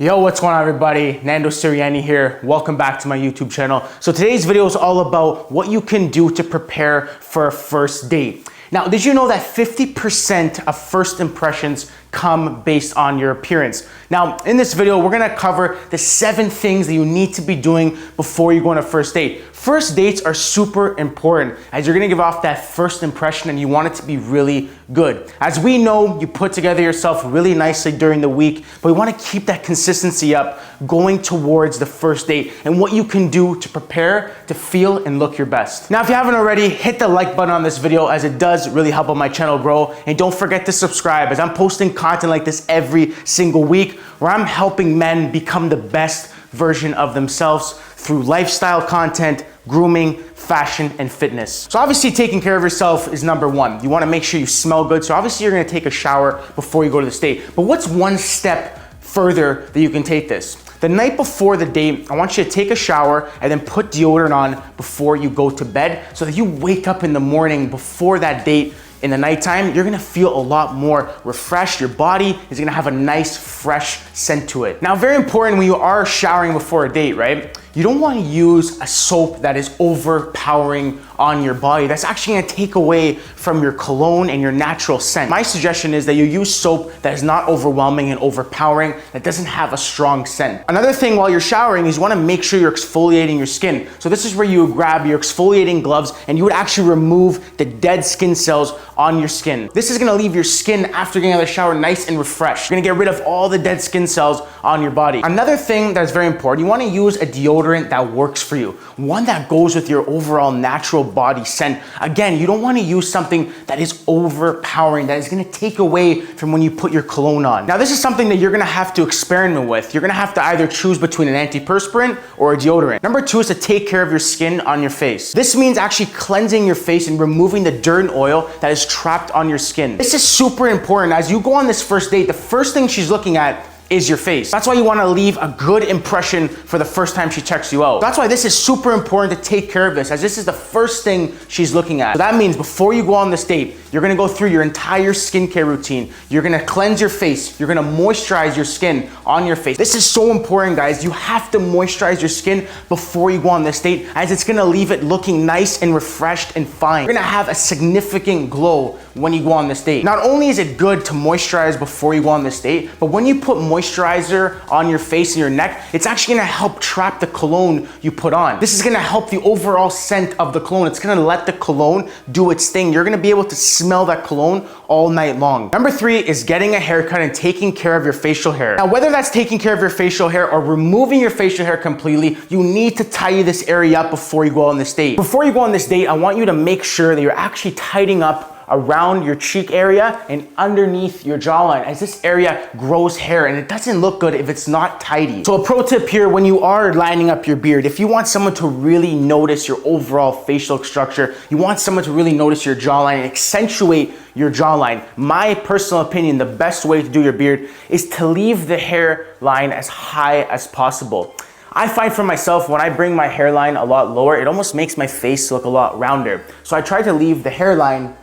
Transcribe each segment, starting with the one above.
Yo, what's going on everybody? Nando Siriani here. Welcome back to my YouTube channel. So today's video is all about what you can do to prepare for a first date. Now, did you know that 50% of first impressions come based on your appearance? Now, in this video, we're gonna cover the 7 things that you need to be doing before you go on a first date. First dates are super important as you're gonna give off that first impression and you want it to be really good. As we know, you put together yourself really nicely during the week, but we wanna keep that consistency up going towards the first date and what you can do to prepare to feel and look your best. Now, if you haven't already, hit the like button on this video as it does really help out my channel grow. And don't forget to subscribe as I'm posting content like this every single week where I'm helping men become the best version of themselves through lifestyle content, grooming, fashion, and fitness. So obviously taking care of yourself is number one. You wanna make sure you smell good. So obviously you're gonna take a shower before you go to the date. But what's one step further that you can take this? The night before the date, I want you to take a shower and then put deodorant on before you go to bed so that you wake up in the morning before that date. In the nighttime, you're gonna feel a lot more refreshed. Your body is gonna have a nice, fresh scent to it. Now, very important when you are showering before a date, right? You don't wanna use a soap that is overpowering on your body. That's actually gonna take away from your cologne and your natural scent. My suggestion is that you use soap that is not overwhelming and overpowering, that doesn't have a strong scent. Another thing while you're showering is you wanna make sure you're exfoliating your skin. So this is where you would grab your exfoliating gloves and you would actually remove the dead skin cells on your skin. This is gonna leave your skin after getting out of the shower nice and refreshed. You're gonna get rid of all the dead skin cells on your body. Another thing that's very important, you wanna use a deodorant that works for you. One that goes with your overall natural body scent. Again, you don't wanna use something that is overpowering, that is gonna take away from when you put your cologne on. Now, this is something that you're gonna have to experiment with. You're gonna have to either choose between an antiperspirant or a deodorant. Number 2 is to take care of your skin on your face. This means actually cleansing your face and removing the dirt and oil that is trapped on your skin. This is super important. As you go on this first date, the first thing she's looking at is your face. That's why you wanna leave a good impression for the first time she checks you out. That's why this is super important to take care of this, as this is the first thing she's looking at. So that means before you go on this date, you're gonna go through your entire skincare routine. You're gonna cleanse your face. You're gonna moisturize your skin on your face. This is so important, guys. You have to moisturize your skin before you go on this date, as it's gonna leave it looking nice and refreshed and fine. You're gonna have a significant glow when you go on this date. Not only is it good to moisturize before you go on this date, but when you put moisturizer on your face and your neck, it's actually gonna help trap the cologne you put on. This is gonna help the overall scent of the cologne. It's gonna let the cologne do its thing. You're gonna be able to smell that cologne all night long. Number 3 is getting a haircut and taking care of your facial hair. Now, whether that's taking care of your facial hair or removing your facial hair completely, you need to tidy this area up before you go on this date. Before you go on this date, I want you to make sure that you're actually tidying up around your cheek area and underneath your jawline, as this area grows hair and it doesn't look good if it's not tidy. So a pro tip here, when you are lining up your beard, if you want someone to really notice your overall facial structure, you want someone to really notice your jawline and accentuate your jawline, my personal opinion, the best way to do your beard is to leave the hairline as high as possible. I find for myself, when I bring my hairline a lot lower, it almost makes my face look a lot rounder. So I try to leave the hairline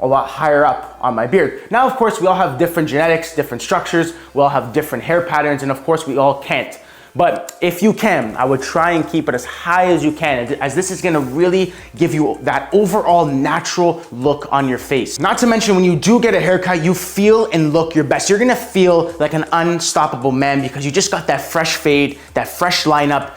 a lot higher up on my beard. Now, of course, we all have different genetics, different structures, we all have different hair patterns, and of course, we all can't. But if you can, I would try and keep it as high as you can, as this is gonna really give you that overall natural look on your face. Not to mention, when you do get a haircut, you feel and look your best. You're gonna feel like an unstoppable man because you just got that fresh fade, that fresh lineup.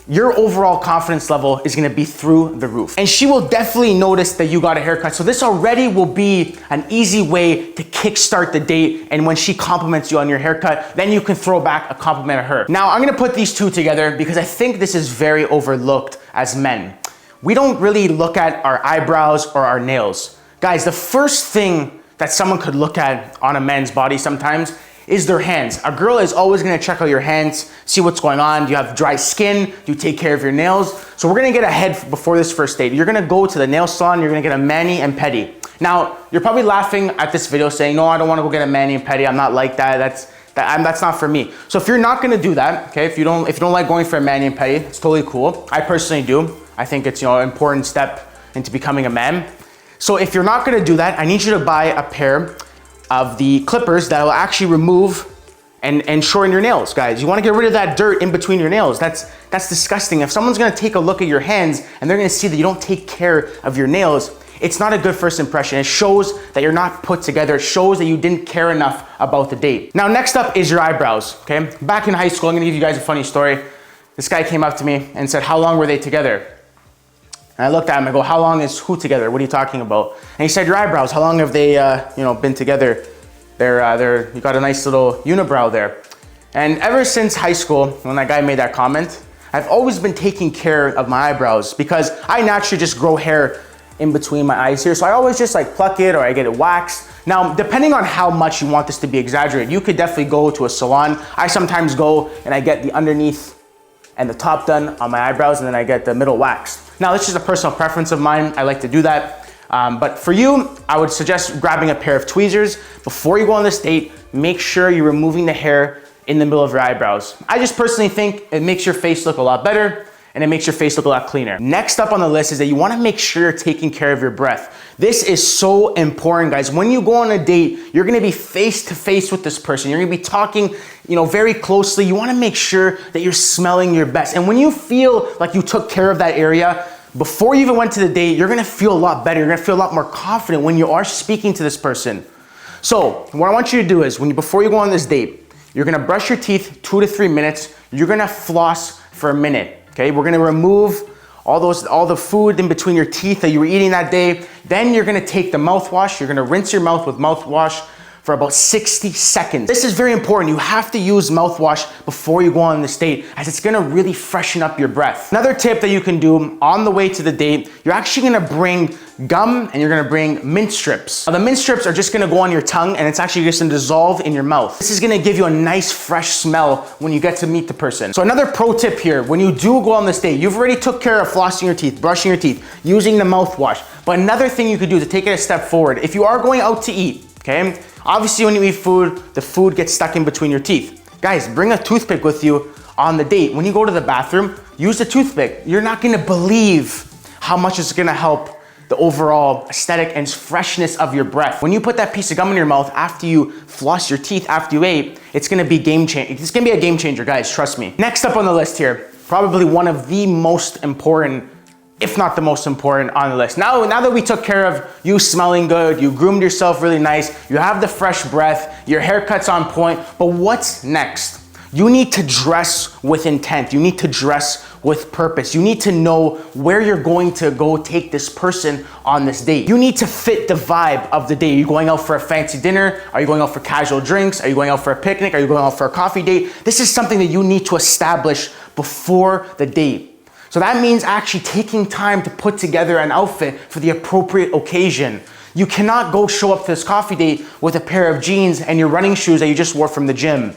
Your overall confidence level is gonna be through the roof. And she will definitely notice that you got a haircut. So this already will be an easy way to kickstart the date. And when she compliments you on your haircut, then you can throw back a compliment at her. Now, I'm gonna put these two together because I think this is very overlooked as men. We don't really look at our eyebrows or our nails. Guys, the first thing that someone could look at on a man's body sometimes is their hands. A girl is always gonna check out your hands, see what's going on. Do you have dry skin? Do you take care of your nails? So we're gonna get ahead before this first date. You're gonna go to the nail salon, you're gonna get a mani and pedi. Now, you're probably laughing at this video saying, no, I don't wanna go get a mani and pedi, I'm not like that, that's not for me. So if you're not gonna do that, okay, if you don't like going for a mani and pedi, it's totally cool. I personally do. I think it's, an important step into becoming a man. So if you're not gonna do that, I need you to buy a pair of the clippers that will actually remove and shorten your nails, guys. You wanna get rid of that dirt in between your nails. That's disgusting. If someone's gonna take a look at your hands and they're gonna see that you don't take care of your nails, it's not a good first impression. It shows that you're not put together. It shows that you didn't care enough about the date. Now, next up is your eyebrows, okay? Back in high school, I'm gonna give you guys a funny story. This guy came up to me and said, how long were they together? And I looked at him, I go, how long is who together? What are you talking about? And he said, your eyebrows, how long have they been together? You got a nice little unibrow there. And ever since high school, when that guy made that comment, I've always been taking care of my eyebrows because I naturally just grow hair in between my eyes here. So I always just like pluck it or I get it waxed. Now, depending on how much you want this to be exaggerated, you could definitely go to a salon. I sometimes go and I get the underneath and the top done on my eyebrows, and then I get the middle waxed. Now, this is a personal preference of mine. I like to do that. But for you, I would suggest grabbing a pair of tweezers. Before you go on this date, make sure you're removing the hair in the middle of your eyebrows. I just personally think it makes your face look a lot better and it makes your face look a lot cleaner. Next up on the list is that you wanna make sure you're taking care of your breath. This is so important, guys. When you go on a date, you're gonna be face to face with this person. You're gonna be talking, very closely. You wanna make sure that you're smelling your best. And when you feel like you took care of that area, before you even went to the date, you're gonna feel a lot better. You're gonna feel a lot more confident when you are speaking to this person. So what I want you to do is before you go on this date, you're gonna brush your teeth 2 to 3 minutes. You're gonna floss for a minute. Okay, we're gonna remove all the food in between your teeth that you were eating that day. Then you're gonna take the mouthwash, you're gonna rinse your mouth with mouthwash for about 60 seconds. This is very important. You have to use mouthwash before you go on this date, as it's gonna really freshen up your breath. Another tip that you can do on the way to the date, you're actually gonna bring gum and you're gonna bring mint strips. Now, the mint strips are just gonna go on your tongue and it's actually just gonna dissolve in your mouth. This is gonna give you a nice fresh smell when you get to meet the person. So another pro tip here, when you do go on this date, you've already took care of flossing your teeth, brushing your teeth, using the mouthwash. But another thing you could do to take it a step forward, if you are going out to eat, okay? Obviously when you eat food, the food gets stuck in between your teeth. Guys, bring a toothpick with you on the date. When you go to the bathroom, use the toothpick. You're not gonna believe how much it's gonna help the overall aesthetic and freshness of your breath. When you put that piece of gum in your mouth after you floss your teeth after you ate, it's gonna be It's gonna be a game changer, guys, trust me. Next up on the list here, probably one of the most important, if not the most important on the list. Now that we took care of you smelling good, you groomed yourself really nice, you have the fresh breath, your haircut's on point, but what's next? You need to dress with intent. You need to dress with purpose. You need to know where you're going to go take this person on this date. You need to fit the vibe of the day. Are you going out for a fancy dinner? Are you going out for casual drinks? Are you going out for a picnic? Are you going out for a coffee date? This is something that you need to establish before the date. So that means actually taking time to put together an outfit for the appropriate occasion. You cannot go show up to this coffee date with a pair of jeans and your running shoes that you just wore from the gym.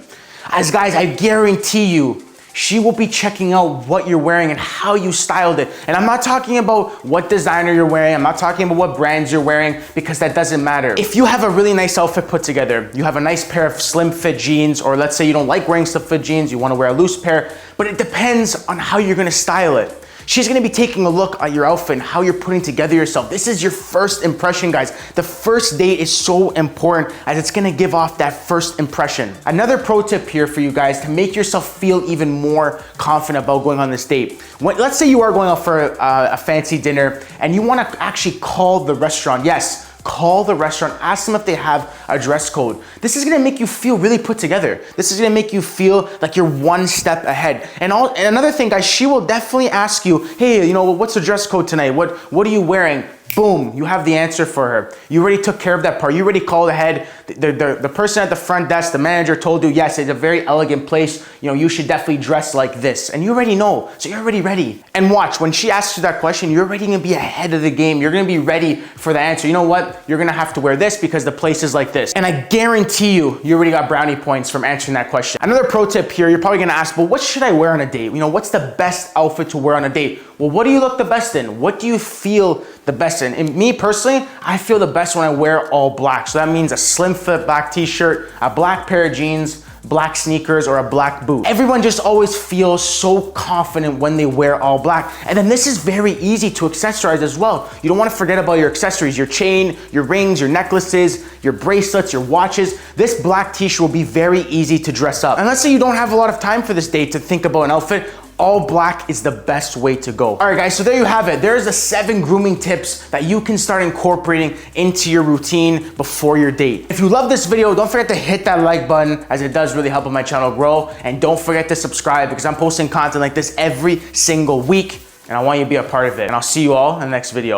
As guys, I guarantee you, she will be checking out what you're wearing and how you styled it. And I'm not talking about what designer you're wearing. I'm not talking about what brands you're wearing, because that doesn't matter. If you have a really nice outfit put together, you have a nice pair of slim fit jeans, or let's say you don't like wearing slim fit jeans, you want to wear a loose pair, but it depends on how you're going to style it. She's gonna be taking a look at your outfit and how you're putting together yourself. This is your first impression, guys. The first date is so important, as it's gonna give off that first impression. Another pro tip here for you guys to make yourself feel even more confident about going on this date. Let's say you are going out for a fancy dinner and you wanna actually call the restaurant. Yes, call the restaurant, ask them if they have a dress code. This is gonna make you feel really put together. This is gonna make you feel like you're one step ahead. And another thing, guys, she will definitely ask you, hey, what's the dress code tonight? What are you wearing? Boom, you have the answer for her. You already took care of that part. You already called ahead. The person at the front desk, the manager told you, yes, it's a very elegant place. You should definitely dress like this. And you already know, so you're already ready. And watch, when she asks you that question, you're already gonna be ahead of the game. You're gonna be ready for the answer. You know what? You're gonna have to wear this because the place is like this. And I guarantee you already got brownie points from answering that question. Another pro tip here, you're probably gonna ask, well, what should I wear on a date? What's the best outfit to wear on a date? Well, what do you look the best in? What do you feel the best in? And me personally, I feel the best when I wear all black. So that means a slim fit black t-shirt, a black pair of jeans, black sneakers, or a black boot. Everyone just always feels so confident when they wear all black. And then this is very easy to accessorize as well. You don't want to forget about your accessories, your chain, your rings, your necklaces, your bracelets, your watches. This black t-shirt will be very easy to dress up. And let's say you don't have a lot of time for this day to think about an outfit, all black is the best way to go. All right guys, so there you have it. There's the 7 grooming tips that you can start incorporating into your routine before your date. If you love this video, don't forget to hit that like button, as it does really help my channel grow. And don't forget to subscribe, because I'm posting content like this every single week and I want you to be a part of it. And I'll see you all in the next video.